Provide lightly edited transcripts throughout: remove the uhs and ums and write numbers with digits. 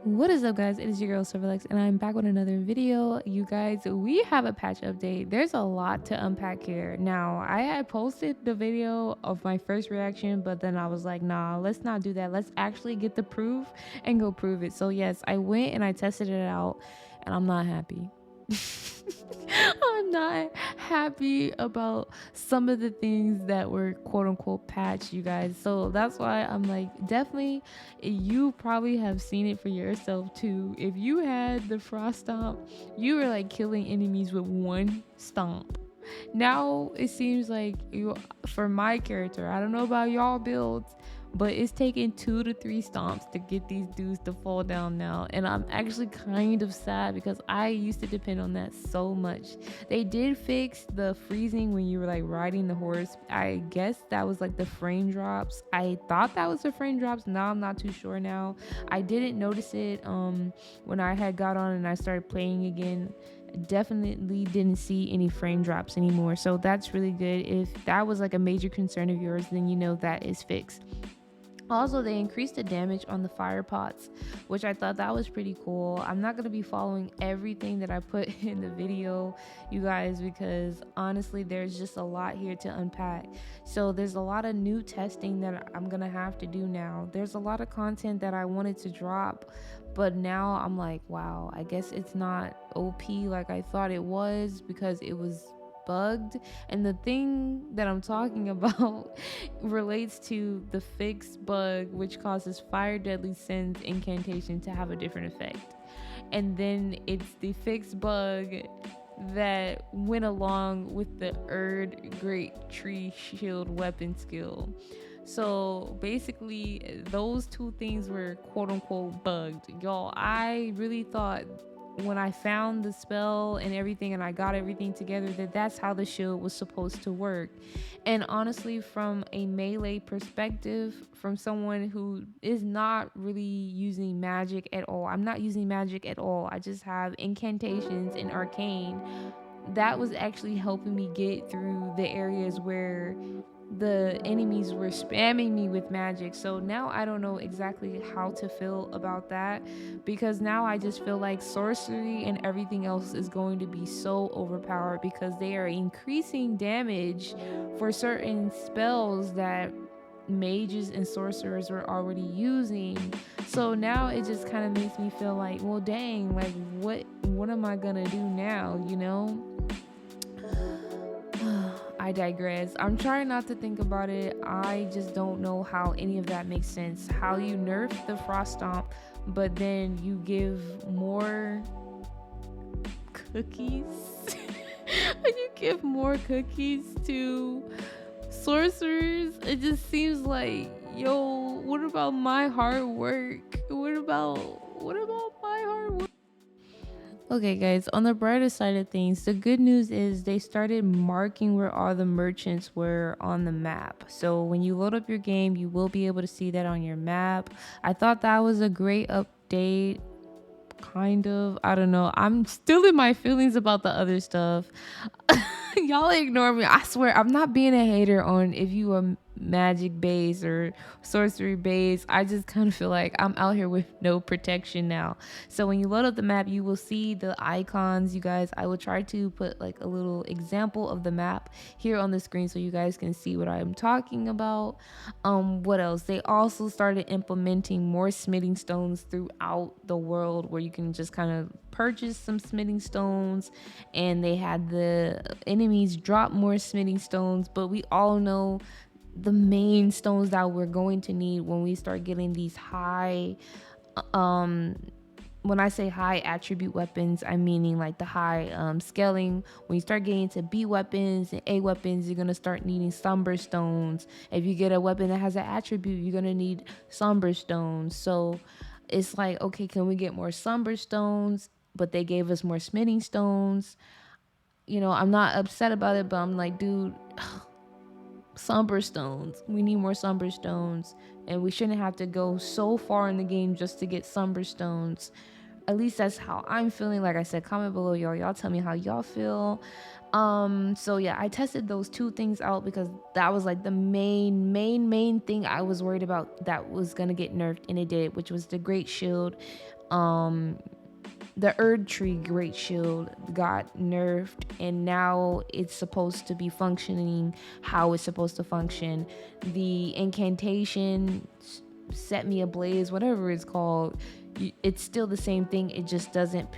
What is up, guys? It is your girl Silverlex, and I'm back with another video. You guys, we have a patch update. There's a lot to unpack here. Now, I had posted the video of my first reaction, but then I was like, nah, let's not do that. Let's actually get the proof and go prove it. So yes, I went and I tested it out, and I'm not happy. I'm not happy about some of the things that were quote unquote patched, you guys. So that's why I'm like, definitely, you probably have seen it for yourself too. If you had the frost stomp, you were like killing enemies with one stomp. Now it seems like you, for my character, I don't know about y'all builds, but it's taking 2 to 3 stomps to get these dudes to fall down now. And I'm actually kind of sad because I used to depend on that so much. They did fix the freezing when you were like riding the horse. I guess that was like the frame drops. I thought that was the frame drops. Now I'm not too sure now. I didn't notice it when I had got on and I started playing again. Definitely didn't see any frame drops anymore, so that's really good. If that was like a major concern of yours, then you know that is fixed. Also, they increased the damage on the fire pots, which I thought that was pretty cool. I'm not going to be following everything that I put in the video, you guys, because honestly, there's just a lot here to unpack. So there's a lot of new testing that I'm going to have to do now. There's a lot of content that I wanted to drop, but now I'm like, wow, I guess it's not OP like I thought it was because it was bugged. And the thing that I'm talking about relates to the fixed bug which causes fire deadly sins incantation to have a different effect. And then it's the fixed bug that went along with the erdtree shield weapon skill. So basically, those two things were quote unquote bugged. Y'all, I really thought when I found the spell and everything and I got everything together that that's how the shield was supposed to work. And honestly, from a melee perspective, from someone who is not really using magic at all, I'm not using magic at all. I just have incantations and arcane. That was actually helping me get through the areas where the enemies were spamming me with magic. So now I don't know exactly how to feel about that, because now I just feel like sorcery and everything else is going to be so overpowered because they are increasing damage for certain spells that mages and sorcerers were already using. So now it just kind of makes me feel like, well, dang, like what am I gonna do now, you know? I digress. I'm trying not to think about it. I just don't know how any of that makes sense. How you nerf the frost stomp, but then you give more cookies. You give more cookies to sorcerers. It just seems like, yo, what about my hard work? What about my hard work? Okay, guys, on the brighter side of things, the good news is they started marking where all the merchants were on the map. So when you load up your game, you will be able to see that on your map. I thought that was a great update. Kind of. I don't know. I'm still in my feelings about the other stuff. Y'all ignore me. I swear, I'm not being a hater on if you are magic base or sorcery base. I just kind of feel like I'm out here with no protection now. So when you load up the map, you will see the icons, you guys. I will try to put like a little example of the map here on the screen so you guys can see what I'm talking about. What else? They also started implementing more smithing stones throughout the world where you can just kind of purchase some smithing stones, and they had the enemies drop more smithing stones. But we all know the main stones that we're going to need when we start getting these high, when I say high attribute weapons, I'm meaning like the high scaling. When you start getting into B weapons and A weapons, you're gonna start needing somber stones. If you get a weapon that has an attribute, you're gonna need somber stones. So it's like, okay, can we get more somber stones? But they gave us more smithing stones. You know, I'm not upset about it, but I'm like, dude, somber stones. We need more somber stones, and we shouldn't have to go so far in the game just to get somber stones. At least that's how I'm feeling. Like I said, comment below, y'all tell me how y'all feel. So yeah, I tested those two things out because that was like the main thing I was worried about that was gonna get nerfed, and it did, which was the great shield. the erdtree great shield got nerfed, and now it's supposed to be functioning how it's supposed to function. The incantation set me ablaze, whatever it's called, it's still the same thing. It just doesn't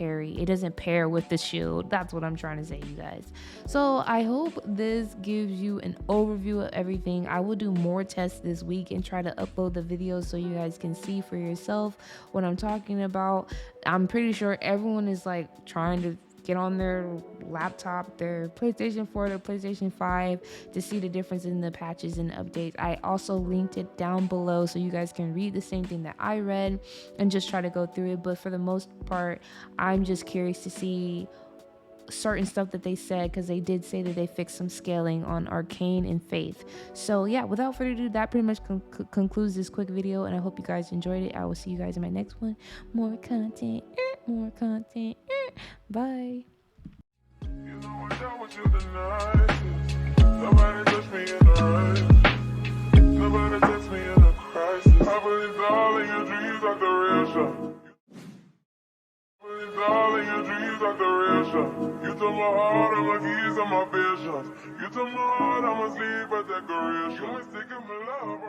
it doesn't pair with the shield. That's what I'm trying to say, you guys. So I hope this gives you an overview of everything. I will do more tests this week and try to upload the videos so you guys can see for yourself what I'm talking about. I'm pretty sure everyone is like trying to get on their laptop, their PlayStation 4, their PlayStation 5 to see the difference in the patches and updates. I also linked it down below so you guys can read the same thing that I read and just try to go through it. But for the most part, I'm just curious to see certain stuff that they said, because they did say that they fixed some scaling on Arcane and Faith. So yeah, without further ado, that pretty much concludes this quick video, and I hope you guys enjoyed it. I will see you guys in my next one. More content. Bye. You know I dealt with you the nicest. Nobody touched me in a rush. Nobody touched me in a crisis. I believed all in your dreams like the real shot. I believed all in your dreams like the real shot. You took my heart and my keys and my visions. You took my heart, I'ma sleep at that career shot. You mistaken my love.